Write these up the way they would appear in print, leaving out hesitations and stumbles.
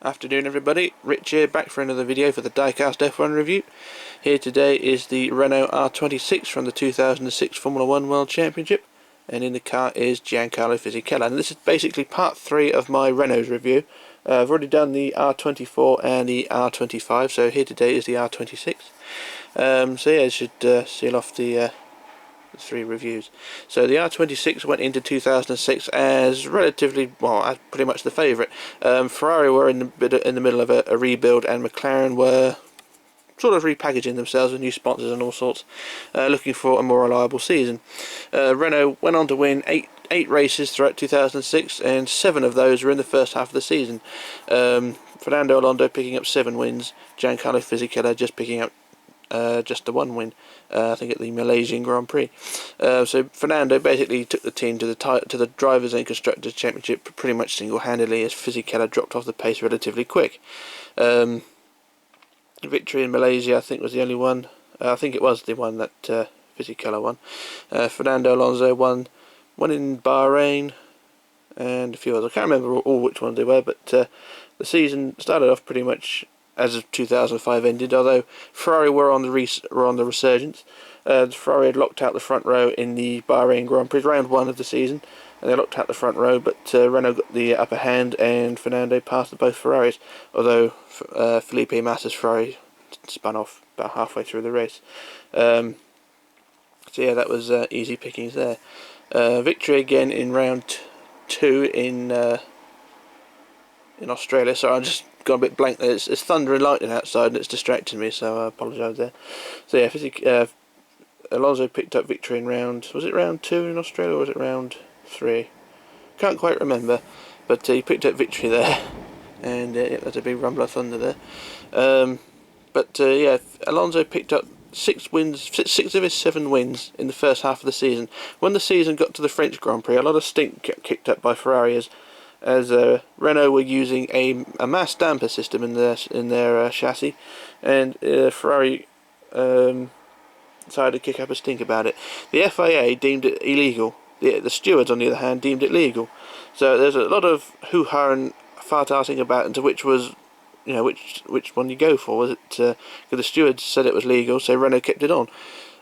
Afternoon everybody, Rich here, back for another video for the Diecast F1 review. Here today is the Renault R26 from the 2006 Formula 1 World Championship, and in the car is Giancarlo Fisichella. And this is basically part 3 of my Renault's review. I've already done the R24 and the R25, so here today is the R26. So yeah, it should seal off the 3 reviews. So the R26 went into 2006 as relatively, well, as pretty much the favourite. Ferrari were in the middle of a rebuild, and McLaren were sort of repackaging themselves with new sponsors and all sorts, looking for a more reliable season. Renault went on to win eight races throughout 2006, and 7 of those were in the first half of the season. Fernando Alonso picking up 7 wins, Giancarlo Fisichella just picking up just the 1 win, I think at the Malaysian Grand Prix. So Fernando basically took the team to the Drivers' and Constructors' Championship pretty much single-handedly, as Fisichella dropped off the pace relatively quick. Victory in Malaysia, I think, was the only one. I think it was the one that Fisichella won. Fernando Alonso won in Bahrain and a few others. I can't remember all which ones they were, but the season started off pretty much as of 2005 ended, although Ferrari were on the resurgence. Ferrari had locked out the front row in the Bahrain Grand Prix, round 1 of the season, and they locked out the front row, but Renault got the upper hand and Fernando passed both Ferraris, although Felipe Massa's Ferrari spun off about halfway through the race. So yeah, that was easy pickings there. Victory again in round 2 in Australia. Sorry, I just got a bit blank there. It's thunder and lightning outside and it's distracting me, so I apologise there. So yeah, Alonso picked up victory in round, was it round 2 in Australia or was it round 3? Can't quite remember, but he picked up victory there, and yeah, that's a big rumble of thunder there. Yeah, Alonso picked up 6 of his 7 wins in the first half of the season. When the season got to the French Grand Prix, a lot of stink got kicked up by Ferrari as Renault were using a mass damper system in their chassis, and Ferrari decided to kick up a stink about it. The FIA deemed it illegal. The stewards, on the other hand, deemed it legal. So there's a lot of hoo-ha and fart-arting about into which was, which one you go for. Was it because the stewards said it was legal, so Renault kept it on,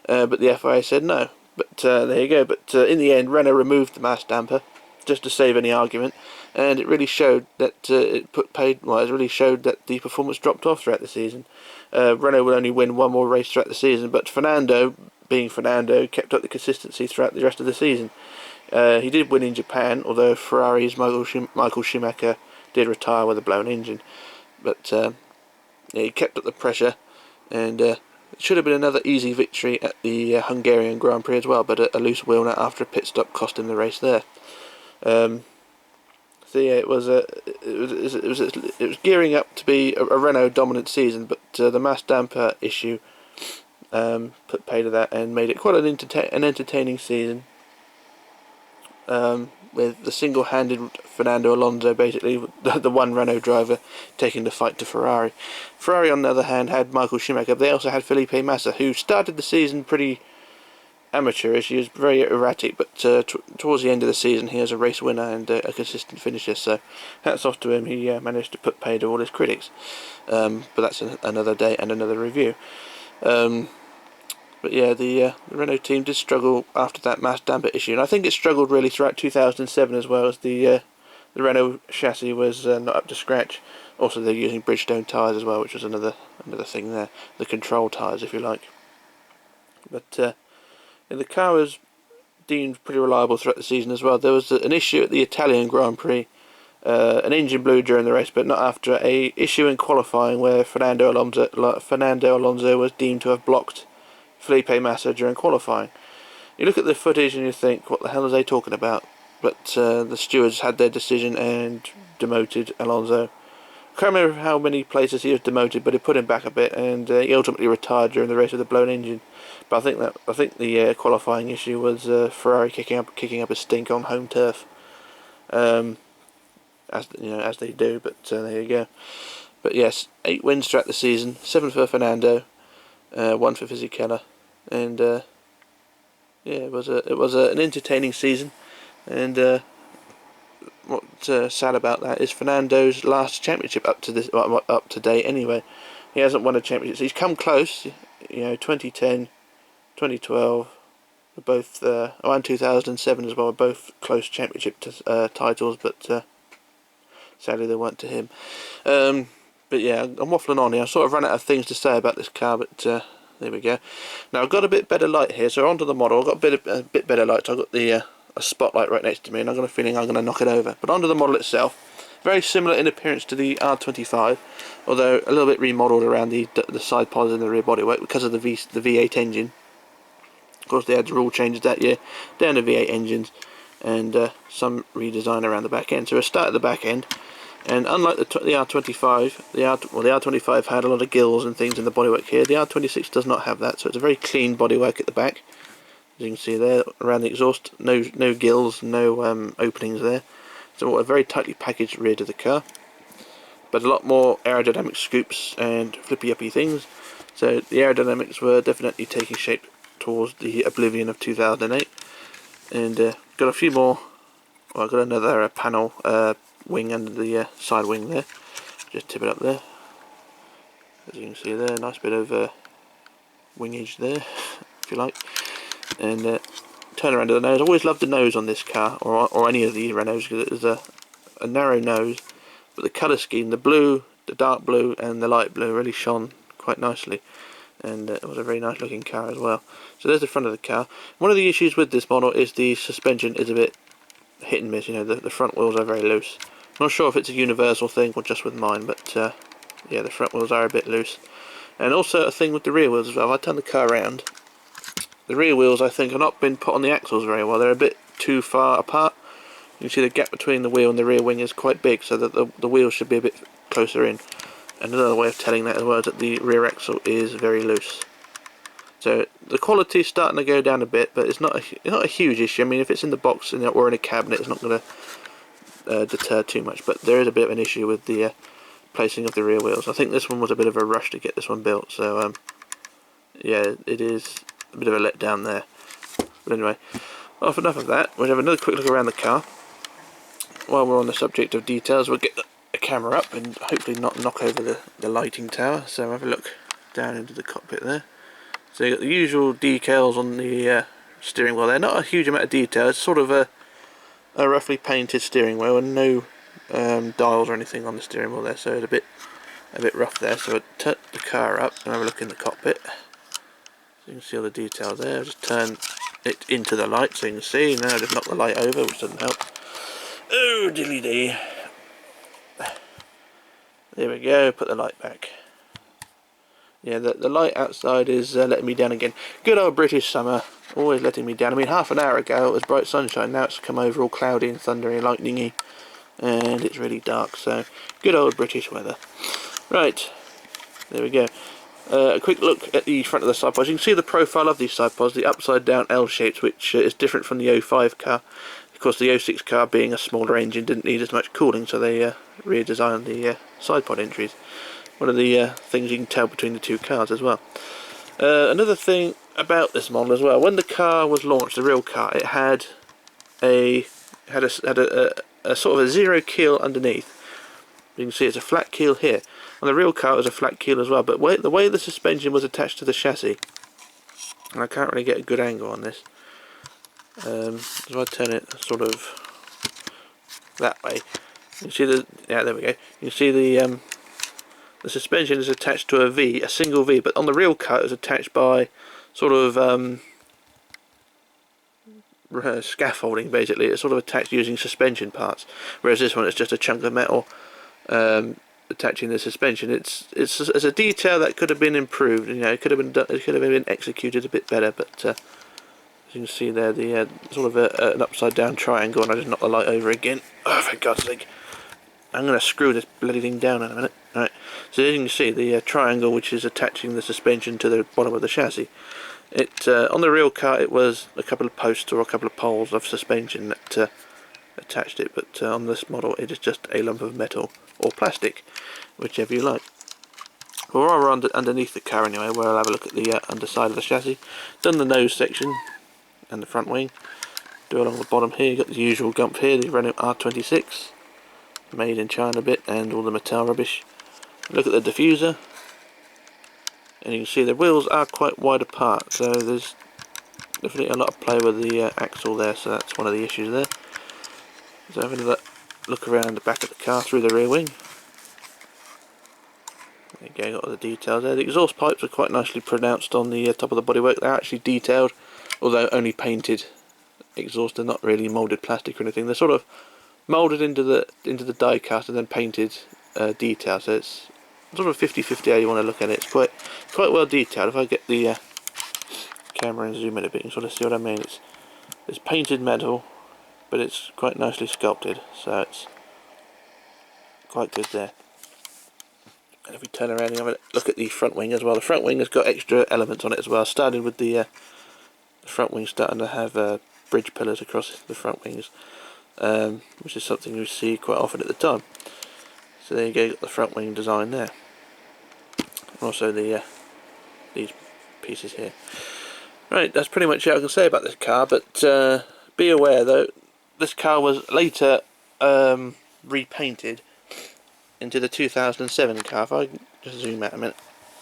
but the FIA said no. But there you go. But in the end, Renault removed the mass damper just to save any argument, and it really showed that it really showed that the performance dropped off throughout the season. Renault would only win 1 more race throughout the season, but Fernando, being Fernando, kept up the consistency throughout the rest of the season. He did win in Japan, although Ferrari's Michael Schumacher did retire with a blown engine. But yeah, he kept up the pressure, and it should have been another easy victory at the Hungarian Grand Prix as well, but a loose wheel nut after a pit stop cost him the race there. So yeah, it was gearing up to be a Renault dominant season, but the mass damper issue put pay to that and made it quite an entertaining season, with the single-handed Fernando Alonso, basically the one Renault driver, taking the fight to Ferrari. Ferrari, on the other hand, had Michael Schumacher. They also had Felipe Massa, who started the season pretty amateurish. He was very erratic, but towards the end of the season he was a race winner and a consistent finisher, so hats off to him. He managed to put pay to all his critics, but that's another day and another review. But yeah, the Renault team did struggle after that mass damper issue, and I think it struggled really throughout 2007 as well, as the Renault chassis was not up to scratch. Also, they're using Bridgestone tyres as well, which was another thing there, the control tyres, if you like. But the car was deemed pretty reliable throughout the season as well. There was an issue at the Italian Grand Prix. An engine blew during the race, but not after a issue in qualifying where Fernando Alonso was deemed to have blocked Felipe Massa during qualifying. You look at the footage and you think, what the hell are they talking about? But the stewards had their decision and demoted Alonso. I can't remember how many places he was demoted, but it put him back a bit, and he ultimately retired during the race with a blown engine. But I think the qualifying issue was Ferrari kicking up a stink on home turf, as they do. But there you go. But yes, 8 wins throughout the season, 7 for Fernando, 1 for Fisichella, and yeah, it was an entertaining season, and what's sad about that is Fernando's last championship up to date anyway. He hasn't won a championship. So he's come close, you know, 2010, 2012, were both, and 2007 as well, were both close championship titles, but sadly they weren't to him. But yeah, I'm waffling on here. I sort of run out of things to say about this car, but there we go. Now I've got a bit better light here, so onto the model. I've got a bit better light. So I've got the a spotlight right next to me, and I've got a feeling I'm going to knock it over. But onto the model itself. Very similar in appearance to the R25, although a little bit remodelled around the side pods and the rear bodywork because of the V8 engine. Of course, they had the rule changes that year down to V8 engines, and some redesign around the back end. So we'll start at the back end, and unlike the R25, the R25 had a lot of gills and things in the bodywork here. The R26 does not have that, so it's a very clean bodywork at the back. As you can see there, around the exhaust, no gills, no openings there. So a very tightly packaged rear to the car, but a lot more aerodynamic scoops and flippy-uppy things. So the aerodynamics were definitely taking shape towards the oblivion of 2008. And got a few more. Well, I've got another panel wing under the side wing there. Just tip it up there. As you can see there, nice bit of wingage there, if you like. And turn around to the nose. I always loved the nose on this car, or any of the Renaults, because it was a narrow nose, but the colour scheme, the blue, the dark blue and the light blue really shone quite nicely, and it was a very nice looking car as well. So there's the front of the car. One of the issues with this model is the suspension is a bit hit and miss. You know, the front wheels are very loose. I'm not sure if it's a universal thing or just with mine, but yeah, the front wheels are a bit loose. And also a thing with the rear wheels as well. If I turn the car around, the rear wheels, I think, have not been put on the axles very well. They're a bit too far apart. You can see the gap between the wheel and the rear wing is quite big, so that the wheels should be a bit closer in. And another way of telling that as well is that the rear axle is very loose. So the quality is starting to go down a bit, but it's not a huge issue. I mean, if it's in the box or in a cabinet, it's not going to deter too much. But there is a bit of an issue with the placing of the rear wheels. I think this one was a bit of a rush to get this one built. So yeah, it is a bit of a letdown there. But anyway, enough of that. We'll have another quick look around the car. While we're on the subject of details, we'll get the camera up and hopefully not knock over the lighting tower. So have a look down into the cockpit there. So you've got the usual decals on the steering wheel there. Not a huge amount of detail. It's sort of a roughly painted steering wheel and no dials or anything on the steering wheel there. So it's a bit rough there. So I'll turn the car up and have a look in the cockpit. So you can see all the detail there. I'll just turn it into the light so you can see. Now I just knock the light over, which doesn't help. Oh, dilly dee. There we go, put the light back. Yeah, the light outside is letting me down again. Good old British summer, always letting me down. I mean, half an hour ago it was bright sunshine, now it's come over all cloudy and thundery and lightningy. And it's really dark, so good old British weather. Right, there we go. A quick look at the front of the side pods. You can see the profile of these side pods, the upside down L shapes, which is different from the 05 car. Of course, the 06 car, being a smaller engine, didn't need as much cooling, so they redesigned the side pod entries. One of the things you can tell between the two cars as well. Another thing about this model as well, when the car was launched, the real car, it had a sort of a zero keel underneath. You can see it's a flat keel here. On the real car it was a flat keel as well, but the way the suspension was attached to the chassis, and I can't really get a good angle on this, if I turn it sort of that way, you can see there we go. You can see the suspension is attached to a single V, but on the real car it was attached by sort of scaffolding, basically. It's sort of attached using suspension parts, whereas this one is just a chunk of metal attaching the suspension. It's a detail that could have been improved. You know, it could have been executed a bit better. But as you can see there, the sort of an upside down triangle, and I just knocked the light over again. Oh, for God's sake! I'm going to screw this bloody thing down in a minute. Right. So as you can see, the triangle which is attaching the suspension to the bottom of the chassis. On the real car it was a couple of posts or a couple of poles of suspension that attached it, but on this model it is just a lump of metal or plastic, whichever you like. Well, while we're underneath the car anyway, where I'll have a look at the underside of the chassis. Done the nose section and the front wing. do along the bottom here, you've got the usual gump here, the Renault R26, made in China bit, and all the Mattel rubbish. Look at the diffuser, and you can see the wheels are quite wide apart, so there's definitely a lot of play with the axle there, so that's one of the issues there. So having a look around the back of the car through the rear wing. There you go, got all the details there. The exhaust pipes are quite nicely pronounced on the top of the bodywork. They're actually detailed, although only painted exhaust. They're not really moulded plastic or anything. They're sort of moulded into the die cast and then painted detail. So it's sort of 50-50 how you want to look at it. It's quite well detailed. If I get the camera and zoom in a bit, you can sort of see what I mean. It's painted metal, but it's quite nicely sculpted, so it's quite good there. And if we turn around and have a look at the front wing as well, the front wing has got extra elements on it as well. Started with the front wing starting to have bridge pillars across the front wings, which is something you see quite often at the time. So there you go, got the front wing design there. And also the these pieces here. Right, that's pretty much it I can say about this car, but be aware though, this car was later repainted into the 2007 car. If I can just zoom out a minute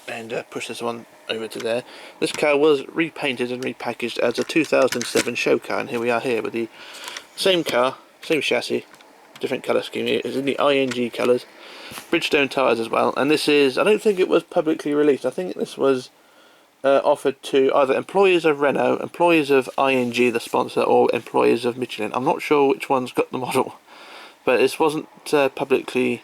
and push this one over to there. This car was repainted and repackaged as a 2007 show car, and here we are here with the same car, same chassis, different colour scheme. It's in the ING colours, Bridgestone tyres as well, and this is, I don't think it was publicly released. I think this was offered to either employees of Renault, employees of ING, the sponsor, or employees of Michelin. I'm not sure which one's got the model, but this wasn't publicly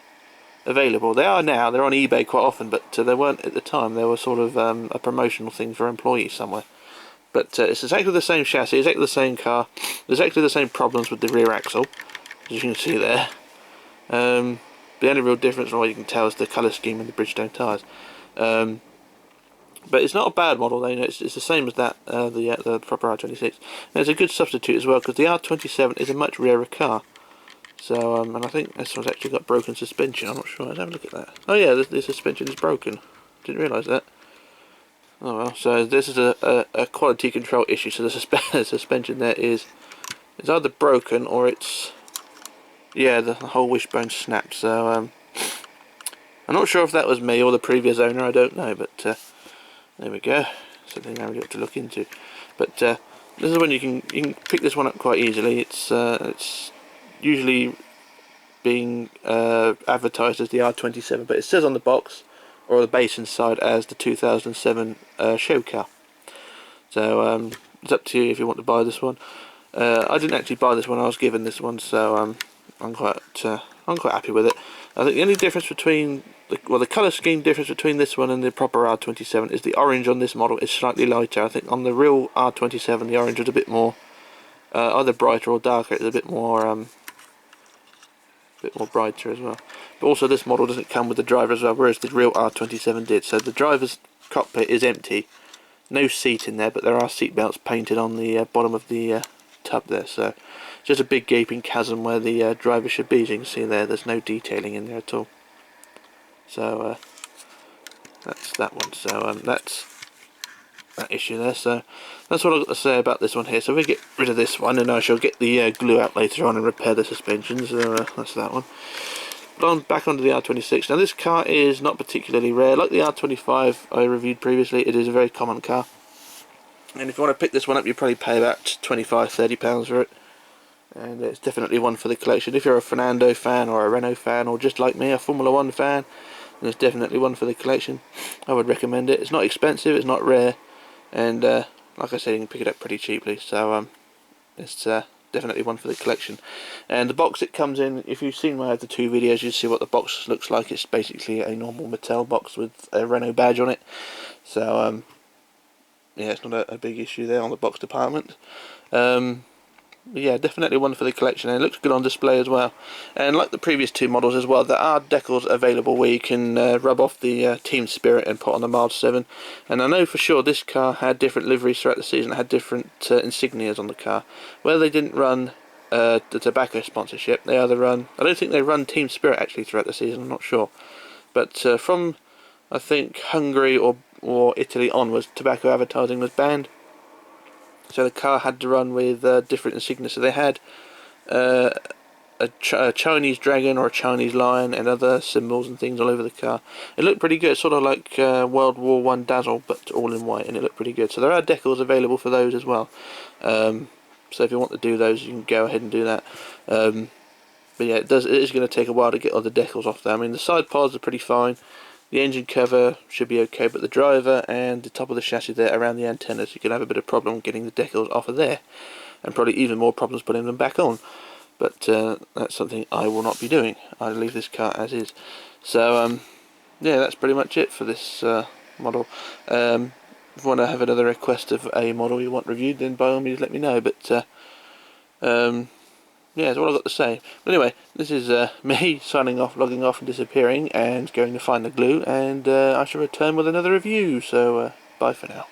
available. They are now, they're on eBay quite often, but they weren't at the time. They were sort of a promotional thing for employees somewhere. But it's exactly the same chassis, exactly the same car, there's exactly the same problems with the rear axle, as you can see there. The only real difference, from what you can tell, is the colour scheme and the Bridgestone tyres. But it's not a bad model, though. You know, it's the same as that, the proper R26. And it's a good substitute as well, because the R27 is a much rarer car. So, and I think this one's actually got broken suspension. I'm not sure. Let's have a look at that. Oh yeah, the suspension is broken. Didn't realise that. Oh well. So this is a quality control issue. So the suspension there is either broken or it's, yeah, the whole wishbone snapped. So I'm not sure if that was me or the previous owner. I don't know, but there we go. Something I really ought to look into. But this is when you can pick this one up quite easily. It's usually being advertised as the R27, but it says on the box or the base inside as the 2007 show car. So it's up to you if you want to buy this one. I didn't actually buy this one; I was given this one, so I'm quite happy with it. I think the only difference between the colour scheme difference between this one and the proper R27 is the orange on this model is slightly lighter. I think on the real R27 the orange was a bit more either brighter or darker. It's a bit more brighter as well. But also this model doesn't come with the driver as well, whereas the real R27 did. So the driver's cockpit is empty, no seat in there, but there are seat belts painted on the bottom of the tub there. So just a big gaping chasm where the driver should be. As you can see there's no detailing in there at all. So that's that one. So that's that issue there. So that's what I've got to say about this one here. So we get rid of this one, and I shall get the glue out later on and repair the suspensions. That's that one. But on back onto the R26. Now this car is not particularly rare. Like the R25 I reviewed previously, it is a very common car. And if you want to pick this one up, you probably pay about £25–30 for it. And it's definitely one for the collection. If you're a Fernando fan or a Renault fan, or just like me, a Formula 1 fan, then it's definitely one for the collection. I would recommend it. It's not expensive, it's not rare, and like I said, you can pick it up pretty cheaply. So it's definitely one for the collection. And the box it comes in, if you've seen my other two videos, you see what the box looks like. It's basically a normal Mattel box with a Renault badge on it. So yeah, it's not a big issue there on the box department. Yeah, definitely one for the collection, and it looks good on display as well. And like the previous two models as well, there are decals available where you can rub off the Team Spirit and put on the Mild 7. And I know for sure this car had different liveries throughout the season. It had different insignias on the car. Where they didn't run the tobacco sponsorship, they either run, I don't think they run Team Spirit actually throughout the season, I'm not sure. But from, I think, Hungary or Italy onwards, tobacco advertising was banned. So the car had to run with different insignia. So they had uh, a Chinese dragon or a Chinese lion and other symbols and things all over the car. It looked pretty good, sort of like World War One Dazzle, but all in white, and it looked pretty good. So there are decals available for those as well. So if you want to do those, you can go ahead and do that. But yeah, it is going to take a while to get all the decals off there. I mean, the side pods are pretty fine. The engine cover should be okay, but the driver and the top of the chassis there around the antennas, you can have a bit of problem getting the decals off of there, and probably even more problems putting them back on. But that's something I will not be doing. I'll leave this car as is. So yeah, that's pretty much it for this model. If you want to have another request of a model you want reviewed, then by all means let me know. But yeah, that's all I've got to say. But anyway, this is me signing off, logging off and disappearing and going to find the glue, and I shall return with another review. So bye for now.